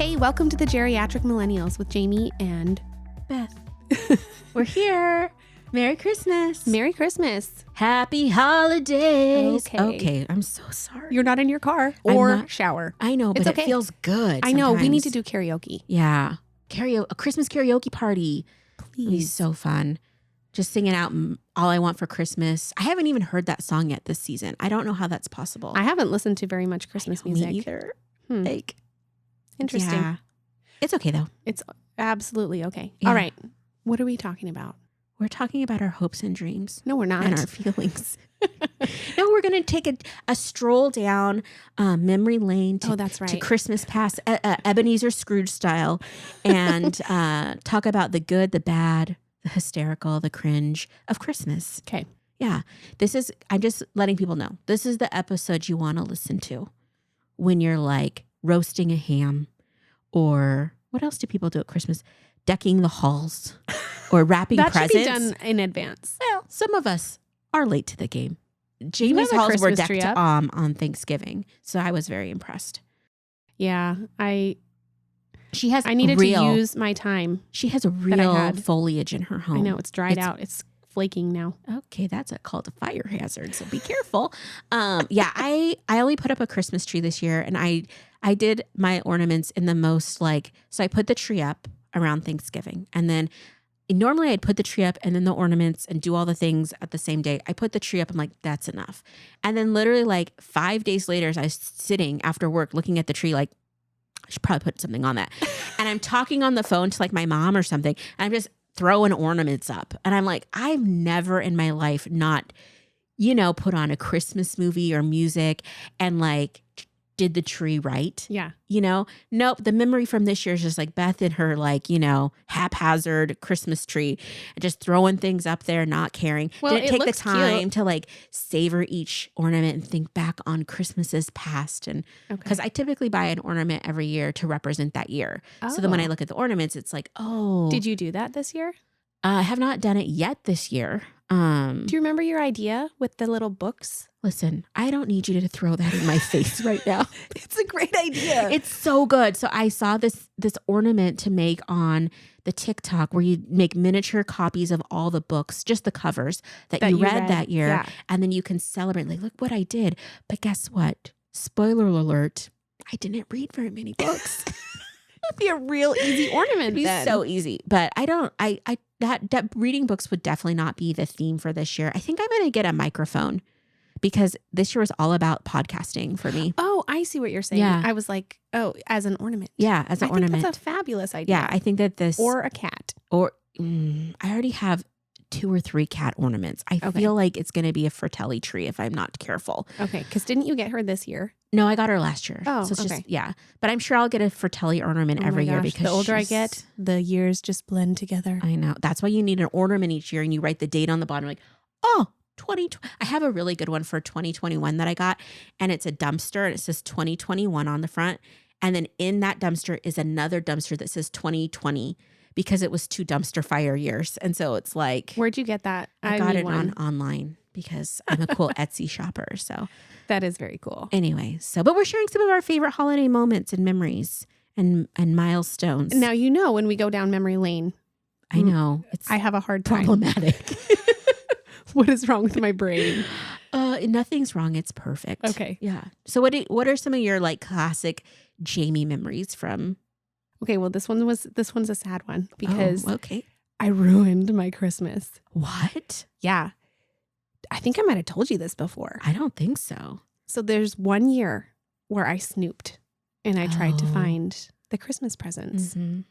Hey, welcome to the Geriatric Millennials with Jayme and Beth. We're here. Merry Christmas. Merry Christmas. Happy holidays. Okay. I'm so sorry. You're not in your car or shower. I know, but It's okay. it feels good. I know. We sometimes. need to do karaoke. Yeah. A Christmas karaoke party. It'll be Please. so fun. Just singing out All I Want for Christmas. I haven't even heard that song yet this season. I don't know how that's possible. I haven't listened to very much Christmas music. Me either. Like, interesting. Yeah. It's okay though. It's absolutely okay. Yeah. All right. What are we talking about? We're talking about our hopes and dreams. No, we're not. And our feelings. No, we're going to take a stroll down memory lane to, that's right. to Christmas past, Ebenezer Scrooge style, and talk about the good, the bad, the hysterical, the cringe of Christmas. Okay. Yeah. I'm just letting people know, this is the episode you want to listen to when you're like roasting a ham, or what else do people do at Christmas? Decking the halls or wrapping that presents. Should be done in advance. Well, some of us are late to the game. You Jamie's have a halls were Christmas tree decked up. on Thanksgiving, so I was very impressed. Yeah. I I needed to use my time. She has a I real had. foliage in her home. I know. It's dried out. It's flaking now. Okay, that's called a fire hazard, so be careful. Yeah, I only put up a Christmas tree this year, and I did my ornaments in the most so I put the tree up around Thanksgiving, and then normally I'd put the tree up and then the ornaments and do all the things at the same day. I put the tree up. I'm like, that's enough. And then literally 5 days later, as I was sitting after work looking at the tree, I should probably put something on that. And I'm talking on the phone to my mom or something. And I'm just throwing ornaments up. And I'm like, I've never in my life not, put on a Christmas movie or music and did the tree right. Yeah. Nope. The memory from this year is just Beth and her haphazard Christmas tree and just throwing things up there, not caring. Well, Didn't it take the looks time cute. to savor each ornament and think back on Christmases past. And because I typically buy an ornament every year to represent that year. So then when I look at the ornaments, it's Did you do that this year? I have not done it yet this year. Do you remember your idea with the little books? Listen, I don't need you to throw that in my face right now. It's a great idea. It's so good. So I saw this ornament to make on the TikTok where you make miniature copies of all the books, just the covers that you read that year. Yeah. And then you can celebrate, look what I did. But guess what? Spoiler alert, I didn't read very many books. It'd be a real easy ornament. It'd be so easy. But that reading books would definitely not be the theme for this year. I think I'm going to get a microphone because this year was all about podcasting for me. Oh, I see what you're saying. Yeah. I was like, as an ornament. Yeah, as an ornament. I think that's a fabulous idea. Yeah, I think that this... Or a cat. I already have 2 or 3 cat ornaments. I feel like it's going to be a Fratelli tree if I'm not careful. Okay, because didn't you get her this year? No, I got her last year. Oh, so it's okay. just, but I'm sure I'll get a Fratelli ornament every year because the older I get, the years just blend together. I know. That's why you need an ornament each year and you write the date on the bottom 2020. I have a really good one for 2021 that I got, and it's a dumpster and it says 2021 on the front. And then in that dumpster is another dumpster that says 2020 because it was 2 dumpster fire years. And so it's Where'd you get that? I got it online because I'm a cool Etsy shopper. So that is very cool. Anyway, but we're sharing some of our favorite holiday moments and memories and milestones. Now, when we go down memory lane, I know I have a hard time. problematic. What is wrong with my brain? Nothing's wrong. It's perfect. Okay. Yeah. So what are some of your classic Jayme memories from? Okay, well, this one's a sad one because okay. I ruined my Christmas. What? Yeah. I think I might have told you this before. I don't think so. So there's one year where I snooped and I tried to find the Christmas presents and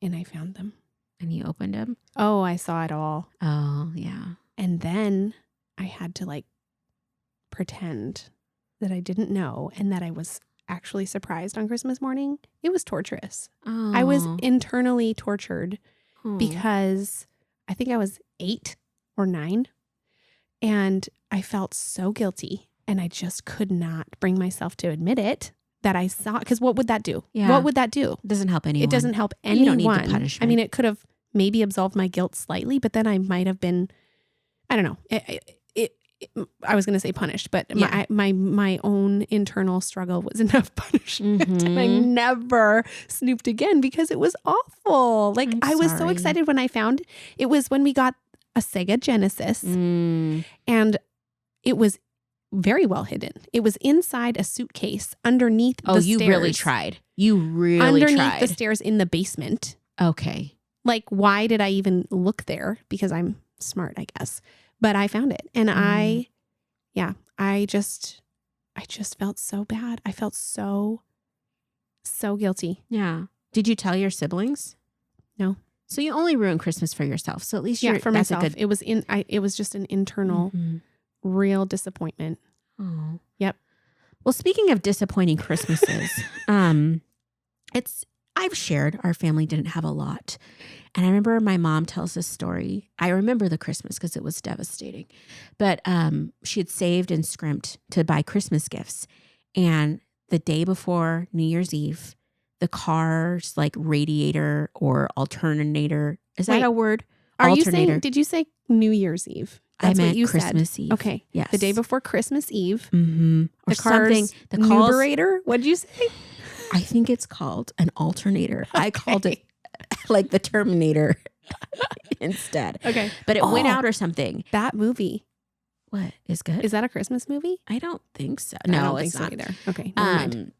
I found them. And you opened them? Oh, I saw it all. Oh, yeah. And then I had to pretend that I didn't know and that I was actually surprised on Christmas morning. It was torturous. Oh. I was internally tortured because I think I was 8 or 9 and I felt so guilty and I just could not bring myself to admit it that I saw, because what would that do? Yeah. What would that do? It doesn't help anyone. It doesn't help anyone. You don't need the punishment. I mean, it could have maybe absolved my guilt slightly, but then I might have been, I don't know. I was going to say punished, but Yeah. my own internal struggle was enough punishment. And I Mhm. never snooped again because it was awful. Like I'm I was so sorry. excited when I found it was when we got a Sega Genesis Mm. and it was very well hidden. It was inside a suitcase underneath Oh, the you stairs. really tried. You really underneath tried. the stairs in the basement. Okay. Like, why did I even look there? Because I'm smart, I guess. But I found it. And I just felt so bad. I felt so guilty. Yeah. Did you tell your siblings? No. So you only ruined Christmas for yourself. So at least Yeah, you're for that's myself. a good. It was just an internal, Mhm. real disappointment. Oh. Yep. Well, speaking of disappointing Christmases, I've shared our family didn't have a lot. And I remember my mom tells this story. I remember the Christmas because it was devastating. But she had saved and scrimped to buy Christmas gifts. And the day before New Year's Eve, the car's like radiator or alternator. Is that Wait, a word? Are you Alternator. saying, did you say New Year's Eve? I That's meant what you Christmas said. Eve. Okay. Yes. The day before Christmas Eve. Mm-hmm. Or The car's something. The calls, numerator? What'd you say? I think it's called an alternator. I called it Okay. like the Terminator instead. Okay. But it went Oh. out or something. That movie. What is good? Is that a Christmas movie? I don't think so. I No, don't it's think not. so either. Okay. Never mind.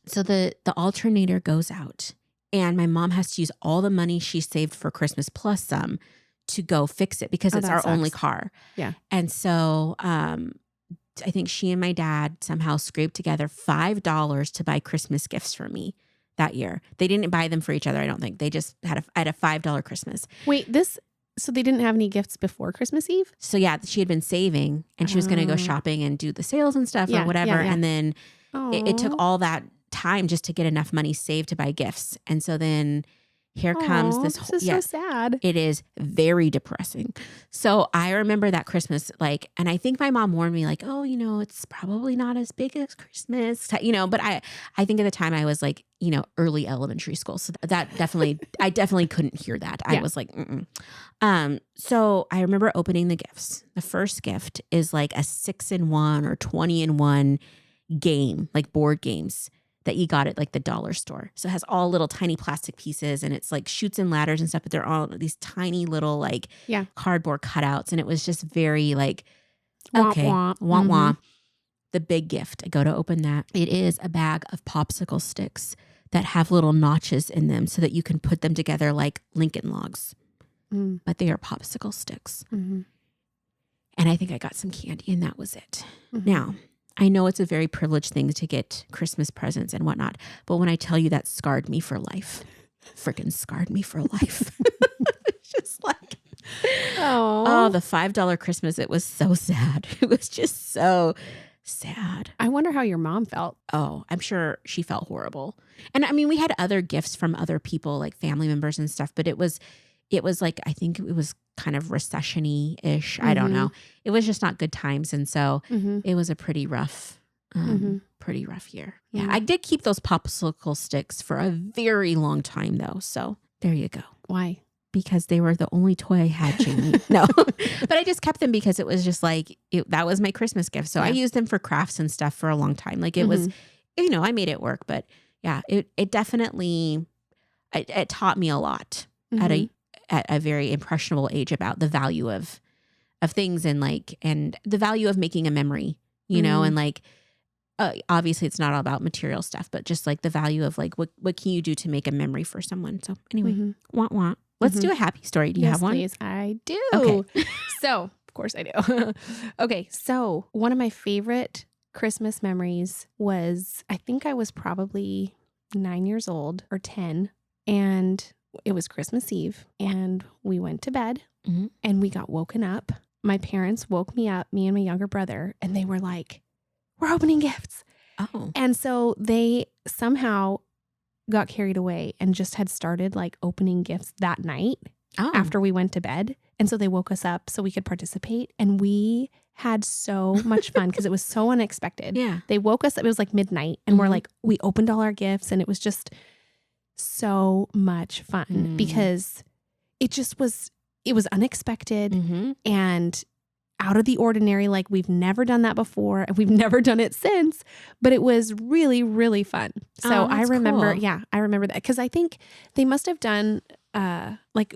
So the alternator goes out, and my mom has to use all the money she saved for Christmas plus some to go fix it because Oh, it's that our sucks. only car. Yeah. And so I think she and my dad somehow scraped together $5 to buy Christmas gifts for me that year. They didn't buy them for each other, I don't think. They just had a $5 Christmas. Wait, so they didn't have any gifts before Christmas Eve? So yeah, she had been saving and she was going to go Oh. shopping and do the sales and stuff Yeah, or whatever. yeah, yeah. And then it took Aw. all that time just to get enough money saved to buy gifts. And so then here comes Aw, this this whole, is so sad. it is very depressing. So I remember that Christmas, like, and I think my mom warned me like, oh, it's probably not as big as Christmas, but I think at the time I was like, early elementary school. So that I definitely couldn't hear that. I Yeah. was like, mm-mm. So I remember opening the gifts. The first gift is like a 6-in-1 or 20-in-1 game, like board games that you got at like the dollar store. So it has all little tiny plastic pieces and it's like chutes and ladders and stuff, but they're all these tiny little like cardboard cutouts. And it was just very like, okay, Womp, womp. wah, wah. The big gift, I go to open that. It is a bag of popsicle sticks that have little notches in them so that you can put them together like Lincoln logs. Mm. But they are popsicle sticks. Mm-hmm. And I think I got some candy and that was it. Mm-hmm. Now, I know it's a very privileged thing to get Christmas presents and whatnot, but when I tell you that scarred me for life, freaking scarred me for life. It's just like, oh, the $5 Christmas, it was so sad. It was just so sad. I wonder how your mom felt. Oh, I'm sure she felt horrible. And I mean, we had other gifts from other people, like family members and stuff, but it was like, I think it was kind of recession-y-ish. I don't know. It was just not good times. And so it was a pretty rough year. Yeah. I did keep those popsicle sticks for a very long time though. So there you go. Why? Because they were the only toy I had, Jayme. No, but I just kept them because it was just like, that was my Christmas gift. So I used them for crafts and stuff for a long time. Like it was, I made it work, but yeah, it definitely, it taught me a lot at a very impressionable age about the value of things and the value of making a memory, and like, obviously it's not all about material stuff, but just like the value of like, what can you do to make a memory for someone? So anyway, wah, wah. Let's do a happy story. Do you have one? Please, I do. Okay. So, of course I do. Okay. So one of my favorite Christmas memories was, I think I was probably 9 years old or 10, and it was Christmas Eve, and we went to bed and we got woken up. My parents woke me up, me and my younger brother, and they were like, we're opening gifts. Oh. And so they somehow got carried away and just had started like opening gifts that night after we went to bed. And so they woke us up so we could participate. And we had so much fun because it was so unexpected. Yeah. They woke us up. It was like midnight and we're like, we opened all our gifts and it was just so much fun because it was unexpected and out of the ordinary. Like we've never done that before and we've never done it since, but it was really, really fun. So I remember, cool. I remember that because I think they must have done, like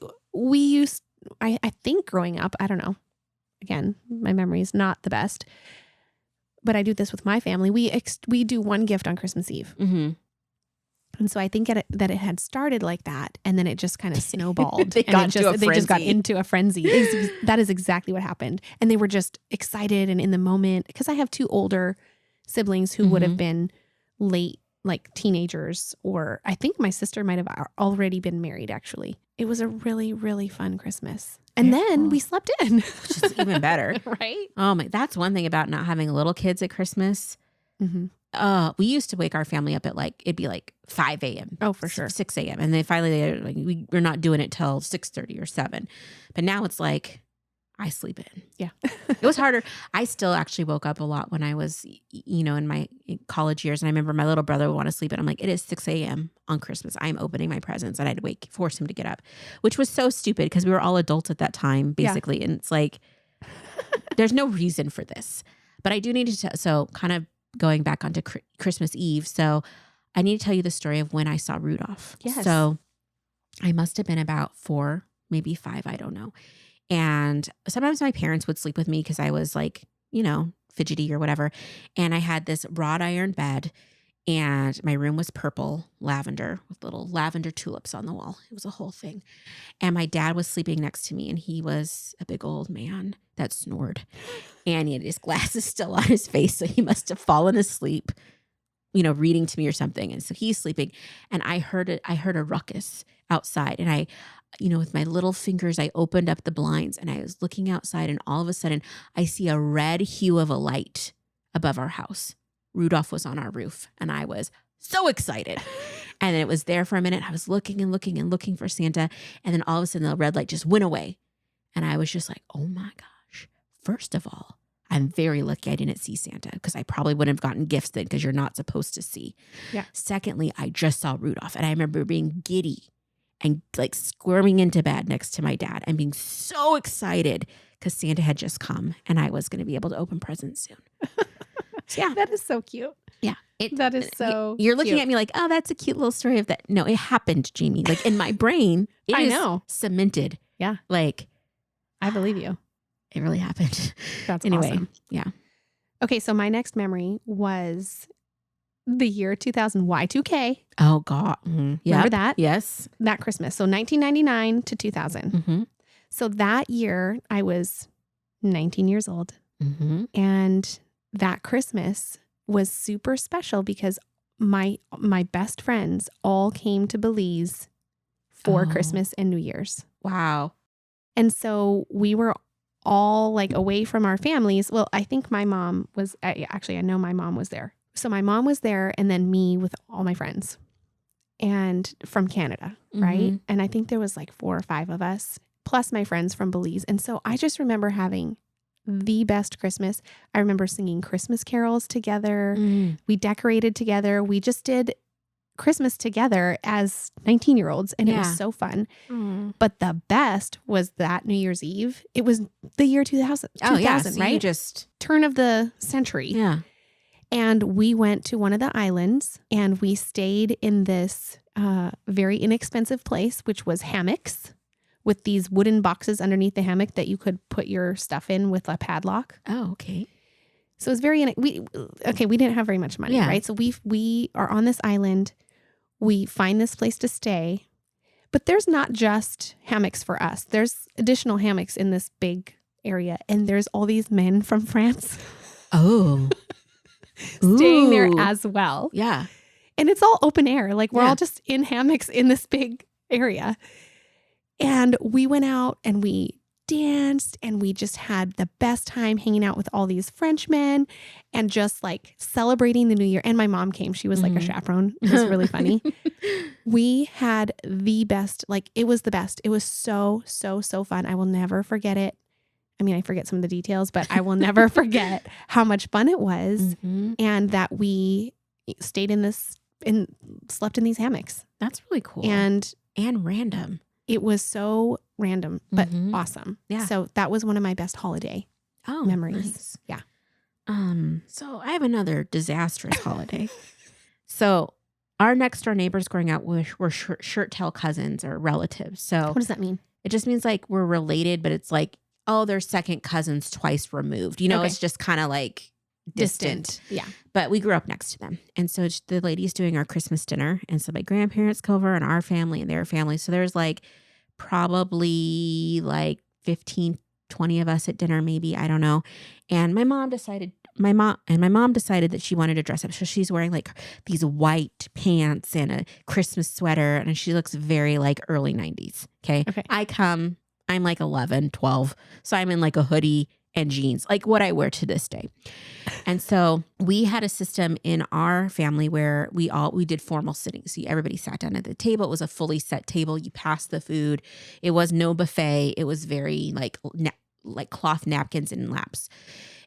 I think growing up, I don't know. Again, my memory is not the best, but I do this with my family. We do one gift on Christmas Eve. Mm-hmm. And so I think that it had started like that, and then it just kind of snowballed. They just got into a frenzy. That is exactly what happened. And they were just excited and in the moment, because I have two older siblings who would have been late, like teenagers, or I think my sister might have already been married, actually. It was a really, really fun Christmas. And then we slept in. Which is even better. Right? Oh my, that's one thing about not having little kids at Christmas. Mm-hmm. We used to wake our family up at it'd be 5 a.m. Oh, for sure. 6 a.m. And then finally we're not doing it till 6:30 or 7. But now it's I sleep in. Yeah. It was harder. I still actually woke up a lot when I was, in my college years. And I remember my little brother would want to sleep. And I'm like, it is 6 a.m. on Christmas. I'm opening my presents. And I'd force him to get up, which was so stupid because we were all adults at that time, basically. Yeah. And it's there's no reason for this. But I do need to so kind of going back onto Christmas Eve. So I need to tell you the story of when I saw Rudolph. Yes. So I must have been about 4, maybe 5. I don't know. And sometimes my parents would sleep with me because I was fidgety or whatever. And I had this wrought iron bed and my room was purple lavender with little lavender tulips on the wall. It was a whole thing. And my dad was sleeping next to me and he was a big old man that snored. And he had his glasses still on his face. So he must have fallen asleep, reading to me or something. And so he's sleeping. And I heard a ruckus outside. And I, with my little fingers, I opened up the blinds and I was looking outside. And all of a sudden, I see a red hue of a light above our house. Rudolph was on our roof. And I was so excited. And then it was there for a minute. I was looking and looking and looking for Santa. And then all of a sudden, the red light just went away. And I was just like, oh my gosh. First of all, I'm very lucky I didn't see Santa because I probably wouldn't have gotten gifts then because you're not supposed to see. Yeah. Secondly, I just saw Rudolph and I remember being giddy and squirming into bed next to my dad and being so excited because Santa had just come and I was going to be able to open presents soon. So, yeah. That is so cute. Yeah. That is so You're looking cute. at me like, oh, that's a cute little story of that. No, it happened, Jayme. In my brain, it I is know. cemented. Yeah. I believe you. It really happened. That's anyway. Awesome. Yeah. Okay, so my next memory was the year 2000, Y2K. Oh, God. Mm-hmm. Remember that? Yes. That Christmas. So 1999 to 2000. Mm-hmm. So that year, I was 19 years old. Mm-hmm. And that Christmas was super special because my best friends all came to Belize for Christmas and New Year's. Wow. And so we were all away from our families. Well, I think my mom was, actually, I know my mom was there. So my mom was there and then me with all my friends and from Canada, right? And I think there was 4 or 5 of us, plus my friends from Belize. And so I just remember having the best Christmas. I remember singing Christmas carols together. We decorated together. We just did Christmas together as 19-year-olds and it was so fun. But the best was that New Year's Eve. It was the year 2000. Oh, yeah. So right? You just turn of the century. Yeah. And we went to one of the islands and we stayed in this very inexpensive place, which was hammocks with these wooden boxes underneath the hammock that you could put your stuff in with a padlock. Oh, okay. So it was very, we didn't have very much money, right? So we are on this island. We find this place to stay, but there's not just hammocks for us. There's additional hammocks in this big area. And there's all these men from France. Oh. Staying there as well. Yeah. And it's all open air. We're all just in hammocks in this big area. And we went out and we danced and we just had the best time hanging out with all these Frenchmen and just celebrating the new year. And my mom came. She was a chaperone. It was really funny. We had the best, it was the best. It was so, so, so fun. I will never forget it. I mean, I forget some of the details, but I will never forget how much fun it was and that we stayed slept in these hammocks. That's really cool. And random. It was so random, but awesome. Yeah. So that was one of my best holiday memories. Nice. Yeah. So I have another disastrous holiday. So our next door neighbors growing up were shirt tail cousins or relatives. So What does that mean? it just means like we're related, but it's like, oh, they're second cousins twice removed. You know, Okay. it's just kind of like distant. Yeah. But we grew up next to them. And so the lady's doing our Christmas dinner. And so my grandparents come over and our family and their family. So there's like probably like 15, 20 of us at dinner, maybe. I don't know. And my mom decided that she wanted to dress up. So she's wearing like these white pants and a Christmas sweater. And she looks very like early 90s. Okay. I'm like 11, 12. So I'm in like a hoodie and jeans, like what I wear to this day. And so we had a system in our family where we did formal sitting. So everybody sat down at the table. It was a fully set table. You passed the food. It was no buffet. It was very like cloth napkins and laps.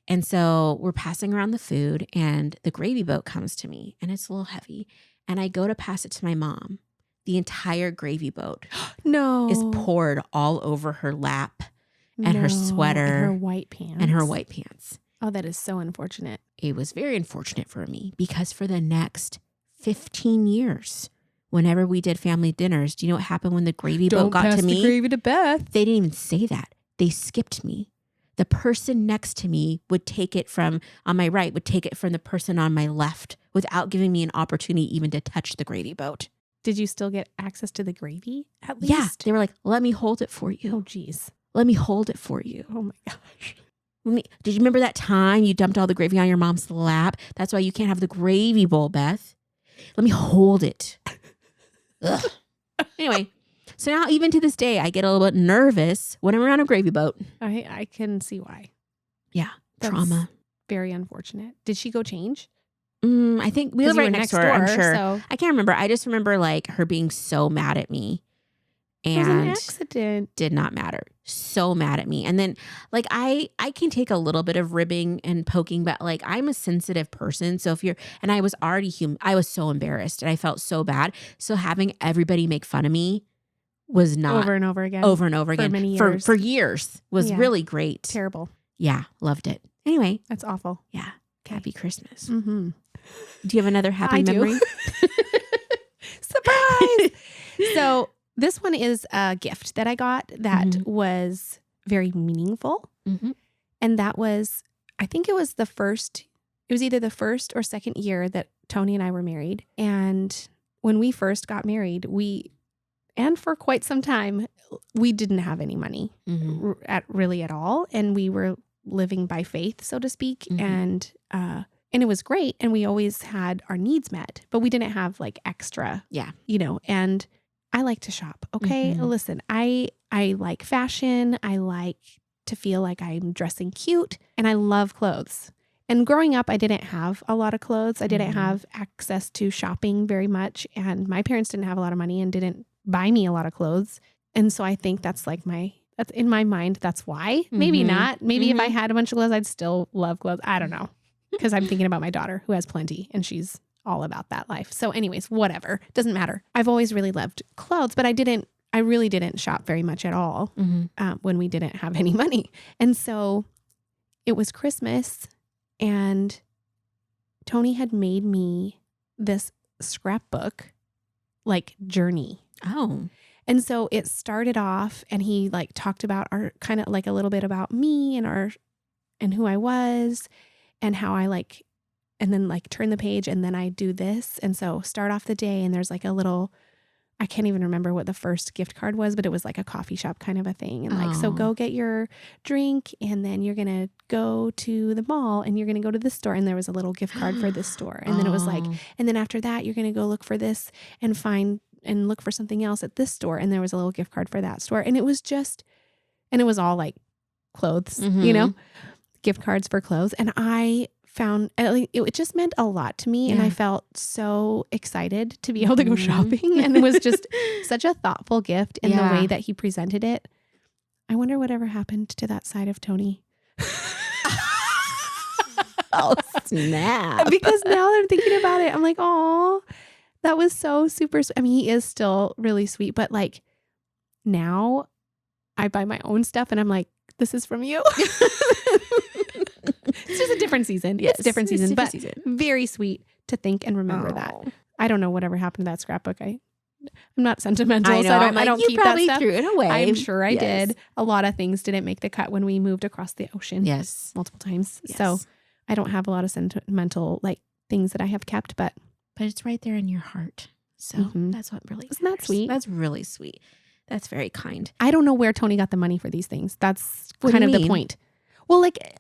And so we're passing around the food and the gravy boat comes to me and it's a little heavy. And I go to pass it to my mom. The entire gravy boat is poured all over her lap and her sweater. And her white pants. Oh, that is so unfortunate. It was very unfortunate for me because for the next 15 years, whenever we did family dinners, do you know what happened when the gravy boat got to me? Don't pass the gravy to Beth. They didn't even say that. They skipped me. The person next to me would take it from, on my right, would take it from the person on my left without giving me an opportunity even to touch the gravy boat. Did you still get access to the gravy at least? Yeah. They were like, let me hold it for you. Oh, geez. Let me hold it for you. Oh, my gosh. Did you remember that time you dumped all the gravy on your mom's lap? That's why you can't have the gravy bowl, Beth. Let me hold it. Ugh. Anyway, so now even to this day, I get a little bit nervous when I'm around a gravy boat. I can see why. Yeah. That's trauma. Very unfortunate. Did she go change? I think we live right next door, I'm sure. So. I can't remember. I just remember like her being so mad at me. And it was an accident. Did not matter. So mad at me. And then like I can take a little bit of ribbing and poking, but like I'm a sensitive person. So and I was already I was so embarrassed and I felt so bad. So having everybody make fun of me was not over and over again. For many years. For years was really great. Terrible. Yeah. Loved it. Anyway. That's awful. Yeah. Okay. Happy Christmas. Mm-hmm. Do you have another happy memory? Surprise! So this one is a gift that I got that was very meaningful. Mm-hmm. And that was, I think it was either the first or second year that Tony and I were married. And when we first got married, and for quite some time, we didn't have any money at all. And we were living by faith, so to speak. And it was great. And we always had our needs met, but we didn't have like extra, and I like to shop. Okay. Listen, I like fashion. I like to feel like I'm dressing cute and I love clothes. And growing up, I didn't have a lot of clothes. I didn't have access to shopping very much. And my parents didn't have a lot of money and didn't buy me a lot of clothes. And so I think that's in my mind, that's why. Maybe not. Maybe if I had a bunch of clothes, I'd still love clothes. I don't know. Because I'm thinking about my daughter who has plenty and she's all about that life. So anyways, whatever. Doesn't matter. I've always really loved clothes, but I really didn't shop very much at all when we didn't have any money. And so it was Christmas and Tony had made me this scrapbook like journey. Oh. And so it started off and he like talked about our kind of like a little bit about me and who I was and how I like, and then like turn the page and then I do this. And so start off the day and there's like a little, I can't even remember what the first gift card was, but it was like a coffee shop kind of a thing. And like, so go get your drink and then you're going to go to the mall and you're going to go to this store. And there was a little gift card for this store. And then it was like, and then after that, you're going to go look for this and look for something else at this store. And there was a little gift card for that store. And it was all like clothes, gift cards for clothes. And I found it just meant a lot to me. Yeah. And I felt so excited to be able to go shopping. And it was just such a thoughtful gift in the way that he presented it. I wonder whatever happened to that side of Tony. Oh, snap. Because now that I'm thinking about it, I'm like, oh, that was so super. I mean, he is still really sweet, but like now I buy my own stuff and I'm like, this is from you. It's just a different season. Yes, It's a different season, different but season. very sweet to think and remember that. I don't know whatever happened to that scrapbook. I'm not sentimental, I know. so I'm I don't you keep that probably stuff. threw it away. I'm sure I Yes. did. A lot of things didn't make the cut when we moved across the ocean. Yes. Multiple times. Yes. So I don't have a lot of sentimental like things that I have kept, but it's right there in your heart. So that's what really Isn't that matters. sweet? That's really sweet. That's very kind. I don't know where Tony got the money for these things. That's What do kind you of mean? the point. Well, like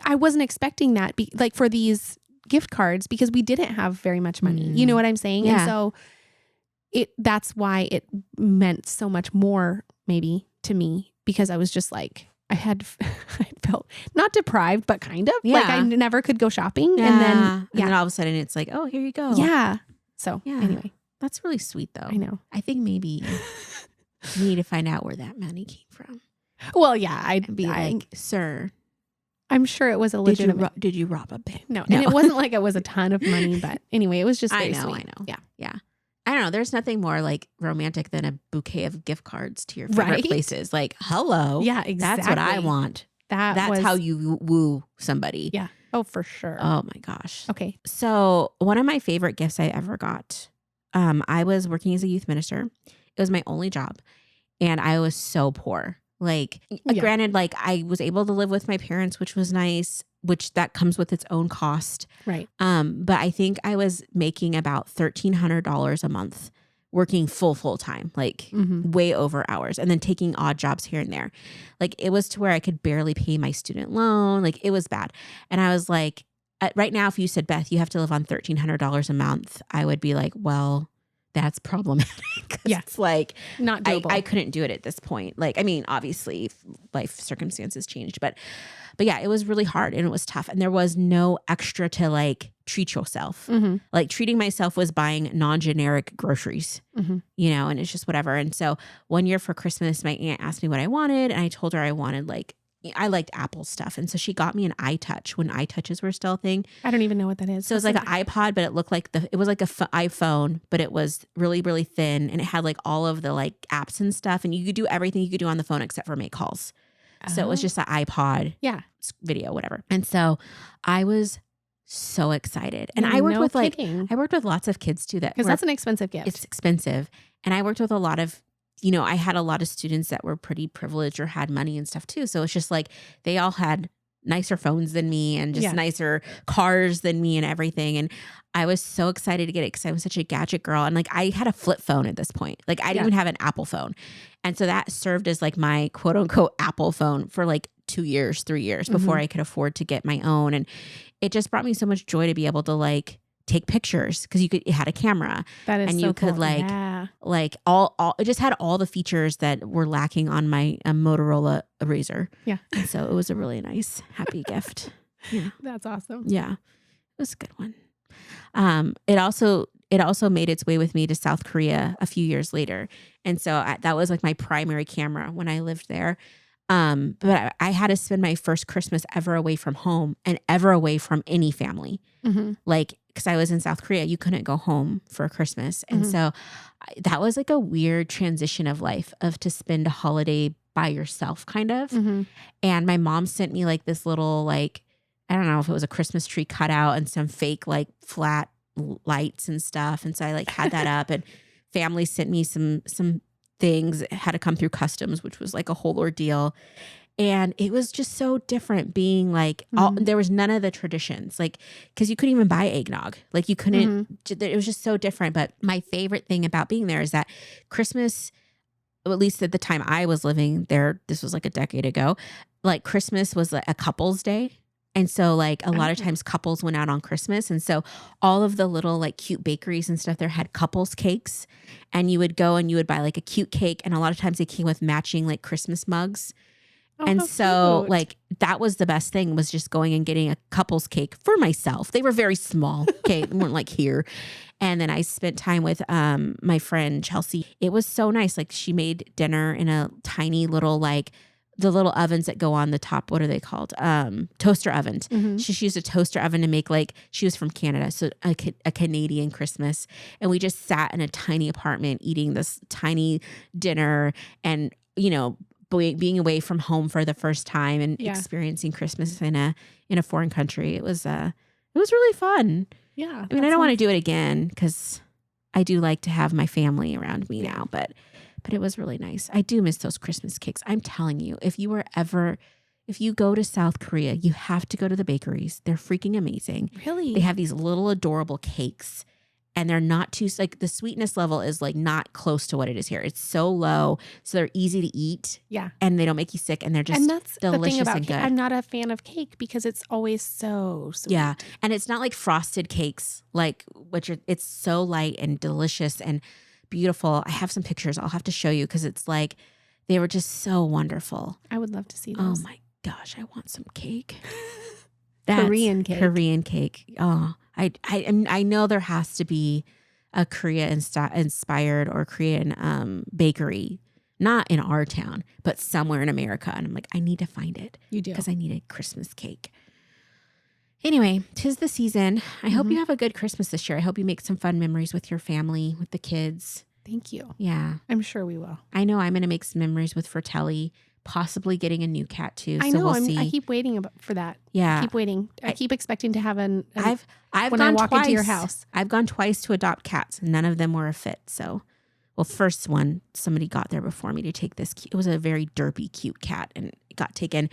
I wasn't expecting that like for these gift cards because we didn't have very much money. You know what I'm saying? Yeah. And so that's why it meant so much more maybe to me because I was just like, I felt not deprived, but kind of like I never could go shopping. And then all of a sudden it's like, oh, here you go. Yeah. So anyway, that's really sweet though. I know. I think maybe you need to find out where that money came from. Well, yeah, I'd Be like, sir, I'm sure it was a legitimate. Did you rob a bank? No, and it wasn't like it was a ton of money, but anyway, it was just very sweet. I know. Yeah. I don't know. There's nothing more like romantic than a bouquet of gift cards to your favorite Right? places. Like, hello. Yeah, exactly. That's what I want. That's how you woo somebody. Yeah. Oh, for sure. Oh my gosh. Okay. So one of my favorite gifts I ever got, I was working as a youth minister. It was my only job. And I was so poor. Like, granted, like I was able to live with my parents, which was nice, which that comes with its own cost. Right. But I think I was making about $1,300 a month working full time, like way over hours, and then taking odd jobs here and there. Like it was to where I could barely pay my student loan. Like it was bad. And I was like, right now, if you said, Beth, you have to live on $1,300 a month, I would be like, well, that's problematic. Yeah. It's like, not doable. I couldn't do it at this point. Like, I mean, obviously life circumstances changed, but yeah, it was really hard and it was tough. And there was no extra to like treat yourself. Like treating myself was buying non-generic groceries, you know, and it's just whatever. And so one year for Christmas, my aunt asked me what I wanted. And I told her I wanted I liked Apple stuff. And so she got me an iTouch when iTouches were still a thing. I don't even know what that is. So it's like an iPod, but it looked like it was like a iPhone, but it was really, really thin. And it had like all of the like apps and stuff. And you could do everything you could do on the phone except for make calls. So it was just an iPod video, whatever. And so I was so excited. And I worked with I worked with lots of kids too. Because that's an expensive gift. It's expensive. And I worked with a lot of, you know, I had a lot of students that were pretty privileged or had money and stuff too. So it's just like they all had nicer phones than me and just nicer cars than me and everything. And I was so excited to get it because I was such a gadget girl. And like I had a flip phone at this point. Like I didn't even have an Apple phone. And so that served as like my quote unquote Apple phone for like 2 years, 3 years before I could afford to get my own. And it just brought me so much joy to be able to like take pictures because it had a camera. That is and so you could cool. like all it just had all the features that were lacking on my Motorola Razr. Yeah. And so it was a really nice, happy gift. Yeah. That's awesome. Yeah. It was a good one. It also made its way with me to South Korea a few years later. And so that was like my primary camera when I lived there. But I had to spend my first Christmas ever away from home and ever away from any family. Like, because I was in South Korea, you couldn't go home for Christmas. And so that was like a weird transition of life to spend a holiday by yourself kind of. And my mom sent me like this little, like, I don't know if it was a Christmas tree cutout and some fake like flat lights and stuff. And so I like had that up and family sent me some things. It had to come through customs, which was like a whole ordeal. And it was just so different being like, there was none of the traditions, like, because you couldn't even buy eggnog. Like you couldn't, it was just so different. But my favorite thing about being there is that Christmas, well, at least at the time I was living there, this was like a decade ago, like Christmas was a couple's day. And so like a lot of times couples went out on Christmas. And so all of the little like cute bakeries and stuff there had couples cakes, and you would go and you would buy like a cute cake. And a lot of times they came with matching like Christmas mugs. And so cute. like that was the best thing, was just going and getting a couple's cake for myself. They were very small. Okay. They weren't like here. And then I spent time with my friend Chelsea. It was so nice. Like she made dinner in a tiny little like the little ovens that go on the top. What are they called? Toaster ovens. She used a toaster oven to make like, she was from Canada. So a Canadian Christmas. And we just sat in a tiny apartment eating this tiny dinner and, you know, being away from home for the first time and Yeah. experiencing Christmas in a foreign country. It was really fun. Yeah. I mean, I don't want to do it again because I do like to have my family around me now, but it was really nice. I do miss those Christmas cakes. I'm telling you, if you go to South Korea, you have to go to the bakeries. They're freaking amazing. Really? They have these little adorable cakes, and they're not too, like, the sweetness level is like not close to what it is here. It's so low, so they're easy to eat. Yeah. And they don't make you sick, and they're just And that's the thing delicious about and cake. good. I'm not a fan of cake because it's always so sweet. Yeah. And it's not like frosted cakes, like it's so light and delicious and beautiful. I have some pictures I'll have to show you because it's like, they were just so wonderful. I would love to see Oh those. my gosh, I want some cake. Korean cake. Korean cake. Oh, I know there has to be a Korea inspired or Korean bakery, not in our town, but somewhere in America. And I'm like, I need to find it. You do. Because I need a Christmas cake. Anyway, 'tis the season. I hope you have a good Christmas this year. I hope you make some fun memories with your family, with the kids. Thank you. Yeah. I'm sure we will. I know I'm going to make some memories with Fratelli, possibly getting a new cat too. I So know. we'll see. I keep waiting for that. Yeah. I keep waiting. I keep expecting to have I've when gone I walk twice. into your house. I've gone twice to adopt cats, and none of them were a fit. So, well, first one, somebody got there before me to take this. It was a very derpy, cute cat, and it got taken.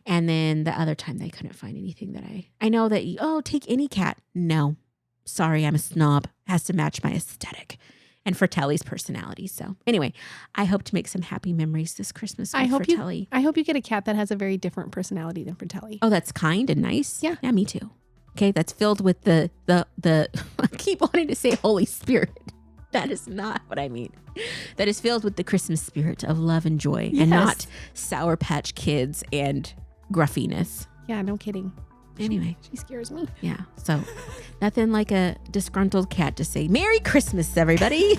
And then the other time, they couldn't find anything that I know that take any cat. No, sorry, I'm a snob. It has to match my aesthetic and Fratelli's personality. So anyway, I hope to make some happy memories this Christmas with Fratelli. I hope you get a cat that has a very different personality than Fratelli. Oh, that's kind and nice. Yeah. Yeah, me too. Okay, that's filled with the I keep wanting to say Holy Spirit. That is not what I mean. That is filled with the Christmas spirit of love and joy, and not Sour Patch Kids and gruffiness. Yeah, no kidding. Anyway. She scares me. Yeah. So nothing like a disgruntled cat to say, Merry Christmas, everybody.